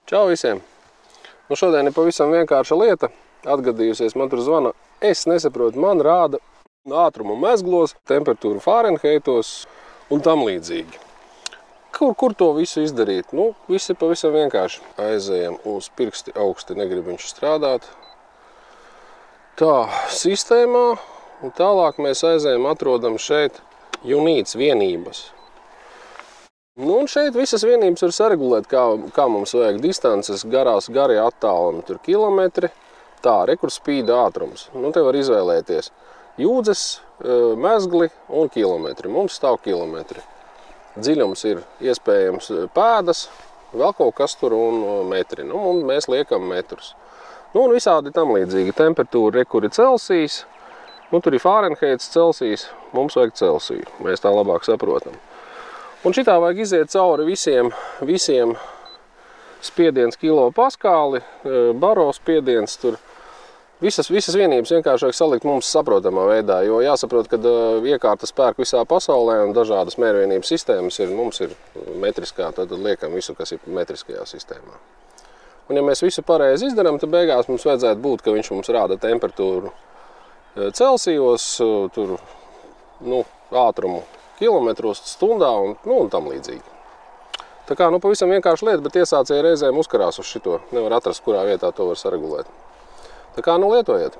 Čau visiem! Nu šodien ir pavisam vienkārša lieta. Atgadījusies, man tur zvana. Es nesaprotu, man rāda ātrumu mezglos, temperatūru Fārenheitos un tam līdzīgi. Kur to visu izdarīt? Nu, viss ir pavisam vienkārši. Aizējam uz pirksti augsti, negrib viņš strādāt. Tā, sistēmā. Un tālāk mēs aizējam, atrodam šeit unīts vienības. Nu, un šeit visas vienības var saregulēt, kā mums vajag distances, garie attālumi, tur kilometri. Tā, rekur spīda ātrums. Nu, te var izvēlēties jūdzes, mezgli un kilometri. Mums stāv kilometri. Dziļums ir iespējams pēdas, vēl kaut kas tur un metri. Nu, un mēs liekam metrus. Nu, un visādi tam līdzīgi. Temperatūra, rekur ir Celsijs. Nu, tur ir Fārenheits, Celsijs. Mums vajag Celsiju. Mēs tā labāk saprotam. Un šitā vajag iziet cauri visiem spiediens kilopaskāli, baro spiediens tur. Visas vienības vienkārši vajag salikt mums saprotamā veidā, jo jāsaprot, ka iekārtas pērk visā pasaulē un dažādas mērvienības sistēmas mums ir metriskā, tad liekam visu, kas ir metriskajā sistēmā. Un ja mēs visu pareizi izdarām, tad beigās mums vajadzētu būt, ka viņš mums rāda temperatūru Celsijos, tur, nu, ātrumu kilometros stundā un tam līdzīgi. Tā kā, nu, pavisam vienkārši lieta, bet iesācēji reizēm uzkarās uz šito. Nevar atrast, kurā vietā to var saregulēt. Tā kā, nu, lietojiet!